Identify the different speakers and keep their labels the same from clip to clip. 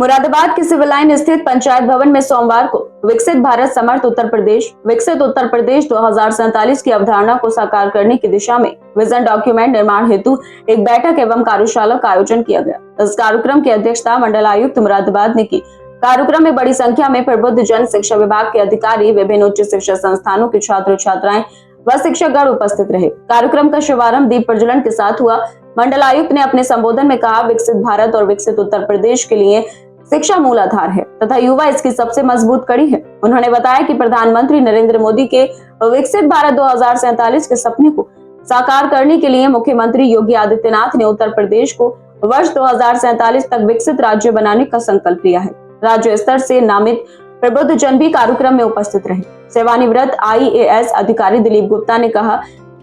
Speaker 1: मुरादाबाद के civil line स्थित पंचायत भवन में सोमवार को विकसित भारत समर्थ उत्तर प्रदेश विकसित उत्तर प्रदेश 2047 की अवधारणा को साकार करने की दिशा में विजन डॉक्यूमेंट निर्माण हेतु एक बैठक एवं कार्यशाला का आयोजन किया गया। इस कार्यक्रम की अध्यक्षता मंडल आयुक्त मुरादाबाद ने की। कार्यक्रम में बड़ी संख्या में प्रबुद्ध जन, शिक्षा विभाग के अधिकारी, विभिन्न उच्च शिक्षा संस्थानों के छात्र छात्राएं व शिक्षकगण उपस्थित रहे। कार्यक्रम का शुभारंभ दीप प्रज्वलन के साथ हुआ। मंडल आयुक्त ने अपने संबोधन में कहा, विकसित भारत और विकसित उत्तर प्रदेश के लिए शिक्षा मूल आधार है तथा युवा इसकी सबसे मजबूत कड़ी है। उन्होंने बताया कि प्रधानमंत्री नरेंद्र मोदी के विकसित भारत 2047 के सपने को साकार करने के लिए मुख्यमंत्री योगी आदित्यनाथ ने उत्तर प्रदेश को वर्ष 2047 तक विकसित राज्य बनाने का संकल्प लिया है। राज्य स्तर से नामित प्रबुद्ध जन भी कार्यक्रम में उपस्थित रहे। सेवानिवृत्त IAS अधिकारी दिलीप गुप्ता ने कहा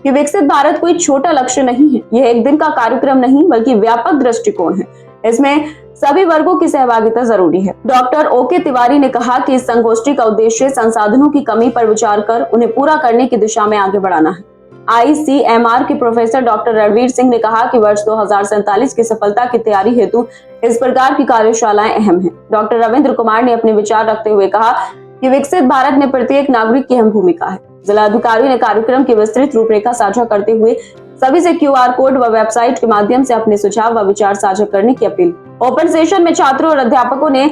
Speaker 1: कि विकसित भारत कोई छोटा लक्ष्य नहीं है, यह एक दिन का कार्यक्रम नहीं बल्कि व्यापक दृष्टिकोण है। इसमें सभी वर्गों की सहभागिता जरूरी है। डॉक्टर OK तिवारी ने कहा कि इस संगोष्ठी का उद्देश्य संसाधनों की कमी पर विचार कर उन्हें पूरा करने की दिशा में आगे बढ़ाना है। ICMR के प्रोफेसर डॉक्टर रणवीर सिंह ने कहा कि वर्ष 2047 की सफलता की तैयारी हेतु इस प्रकार की कार्यशालाएं अहम हैं। डॉक्टर रविंद्र कुमार ने अपने विचार रखते हुए कहा कि विकसित भारत में प्रत्येक नागरिक की अहम भूमिका है। जिला अधिकारी ने कार्यक्रम की विस्तृत रूपरेखा साझा करते हुए सभी से QR कोड व वेबसाइट के माध्यम से अपने सुझाव व विचार साझा करने की अपील। ओपन सेशन में छात्रों और अध्यापकों ने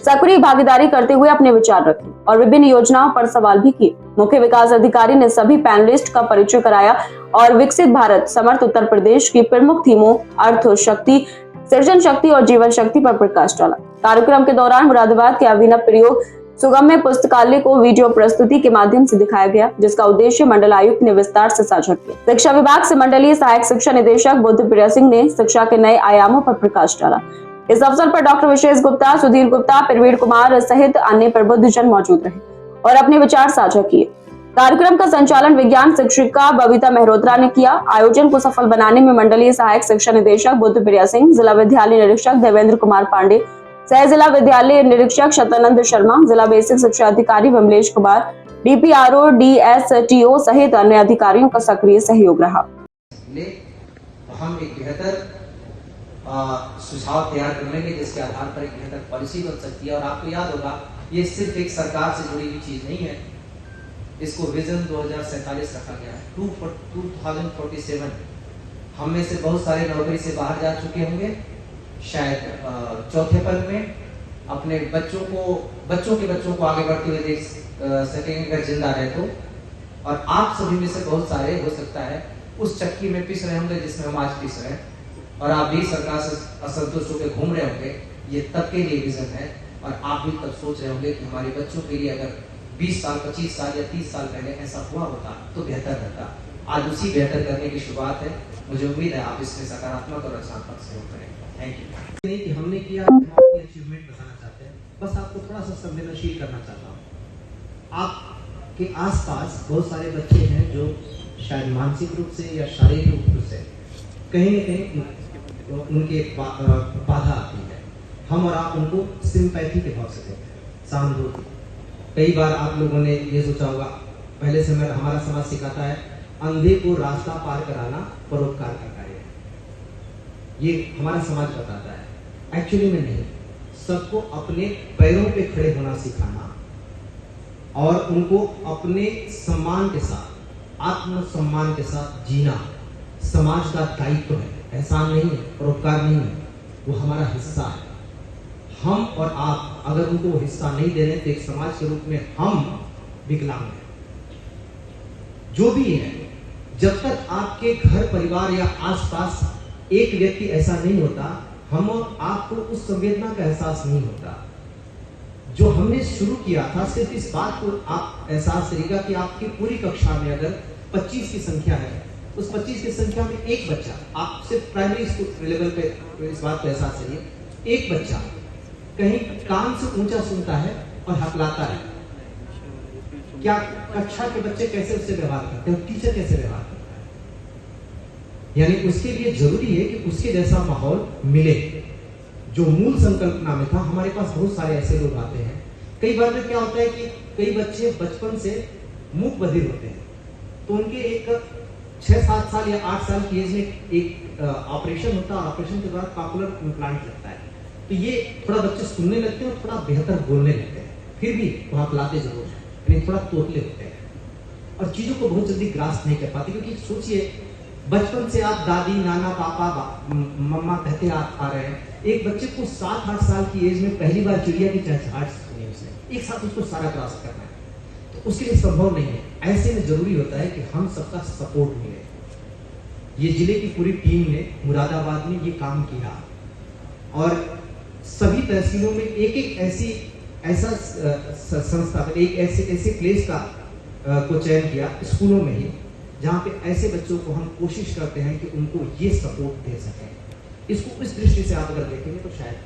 Speaker 1: सक्रिय भागीदारी करते हुए अपने विचार रखे और विभिन्न योजनाओं पर सवाल भी किए। मुख्य विकास अधिकारी ने सभी पैनलिस्ट का परिचय कराया और विकसित भारत समर्थ उत्तर प्रदेश की प्रमुख थीमों अर्थ शक्ति, सृजन शक्ति और जीवन शक्ति पर प्रकाश डाला। कार्यक्रम के दौरान मुरादाबाद के अभिनव प्रयोग सुगम्य पुस्तकालय को वीडियो प्रस्तुति के माध्यम से दिखाया गया, जिसका उद्देश्य मंडल आयुक्त ने विस्तार से साझा किया। शिक्षा विभाग से मंडलीय सहायक शिक्षा निदेशक बुद्धप्रिया सिंह ने शिक्षा के नए आयामों पर प्रकाश डाला। इस अवसर पर डॉक्टर विशेष गुप्ता, सुधीर गुप्ता, प्रवीण कुमार सहित अन्य प्रबुद्ध जन मौजूद रहे और अपने विचार साझा किए। कार्यक्रम का संचालन विज्ञान शिक्षिका बबीता मेहरोत्रा ने किया। आयोजन को सफल बनाने में मंडलीय सहायक शिक्षा निदेशक बुद्धप्रिया सिंह, जिला विद्यालय निरीक्षक देवेंद्र कुमार पांडे, सह जिला विद्यालय निरीक्षक शतानंद शर्मा, जिला बेसिक शिक्षा अधिकारी विमलेश कुमार, DPRO DSTO सहित अन्य अधिकारियों का सक्रिय सहयोग रहा।
Speaker 2: हम एक बेहतर सुझाव तैयार कर लेंगे जिसके आधार पर एक बेहतर पॉलिसी बन सकती है। और आपको याद होगा, ये सिर्फ एक सरकार से जुड़ी हुई चीज नहीं है, इसको विजन 2047 रखा गया है। 2047 हम में से बहुत सारे नौकरी से बाहर जा चुके होंगे, शायद चौथे पल में अपने बच्चों के बच्चों को आगे बढ़ते हुए देख सकेंगे अगर जिंदा रहे तो। और आप सभी में से बहुत सारे हो सकता है उस चक्की में पिस रहे होंगे जिसमें हम आज पिस रहे हैं, और आप भी सरकार से असंतुष्ट होकर घूम रहे होंगे। ये तब के लिए विजन है, और आप भी तब सोच रहे होंगे कि हमारे बच्चों के लिए अगर 20 साल 25 साल या 30 साल पहले ऐसा हुआ होता तो बेहतर रहता। आज उसी बेहतर करने की शुरुआत है। मुझे उम्मीद है आप इसमें सकारात्मक और रचनात्मक सहयोग करेंगे। Thank you.
Speaker 3: नहीं कि हमने किया, हम अपनी अचीवमेंट बताना चाहते हैं, बस आपको थोड़ा सा संवेदनशील करना चाहता हूँ। आपके आसपास बहुत सारे बच्चे हैं जो शायद मानसिक रूप से या शारीरिक रूप से कहीं न कहीं उनके बाधा आती है। हम और आप उनको सिंपैथी के भाव से देते हैं, सहानुभूति। कई बार आप लोगों ने ये सोचा होगा, पहले से हमारा समाज सिखाता है अंधे को रास्ता पार कराना परोपकार का कार्य है। ये हमारा समाज बताता है। एक्चुअली में नहीं, सबको अपने पैरों पे खड़े होना सिखाना और उनको अपने सम्मान के साथ, आत्मसम्मान के साथ जीना समाज का दायित्व है, एहसान नहीं है, परोपकार नहीं है, वो हमारा हिस्सा है। हम और आप अगर उनको वो हिस्सा नहीं दे रहे तो एक समाज के रूप में हम विकलांग हैं। जो भी है, जब तक आपके घर परिवार या आसपास एक व्यक्ति ऐसा नहीं होता, हम और आपको उस संवेदना का एहसास नहीं होता। जो हमने शुरू किया था, सिर्फ इस बात को आप एहसास करिएगा कि आपकी पूरी कक्षा में अगर 25 की संख्या है, उस 25 की संख्या में एक बच्चा, आप सिर्फ प्राइमरी स्कूल लेवल पे इस बात को एहसास करिए, एक बच्चा कहीं कान से ऊंचा सुनता है और हकलाता है। क्या कक्षा के बच्चे कैसे उससे व्यवहार करते हैं, टीचर कैसे व्यवहार करता है? यानी उसके लिए जरूरी है कि उसके जैसा माहौल मिले। जो मूल संकल्पना में था, हमारे पास बहुत सारे ऐसे लोग आते हैं। कई बार में क्या होता है कि कई बच्चे बचपन से मूक बधिर होते हैं, तो उनके एक 6-7 साल या 8 साल की एज में एक ऑपरेशन होता है। ऑपरेशन के बाद कॉक्लर इम्प्लांट लगता है, तो ये थोड़ा बच्चे सुनने लगते हैं और थोड़ा बेहतर बोलने लगते हैं, फिर भी वहाँ पिलाते जरूर हैं, यानी थोड़ा तोतले होते हैं और चीज़ों को बहुत जल्दी ग्रास नहीं कर पाते। क्योंकि सोचिए, बचपन से आप दादी, नाना, पापा, मम्मा कहते आ रहे हैं, एक बच्चे को 7-8 साल की एज में पहली बार चिड़िया की चहचहाहट सुनी उसने, एक साथ उसको सारा क्रॉस करना है, तो उसके लिए संभव नहीं है। ऐसे में जरूरी होता है कि हम सबका सपोर्ट मिले। ये जिले की पूरी टीम ने मुरादाबाद में ये काम किया और सभी तहसीलों में एक ऐसा संस्था, एक ऐसे प्लेस को चयन किया स्कूलों में ही, जहाँ पे ऐसे बच्चों को हम कोशिश करते हैं कि उनको ये सपोर्ट दे सकें। इसको इस दृष्टि से आप अगर देखेंगे तो शायद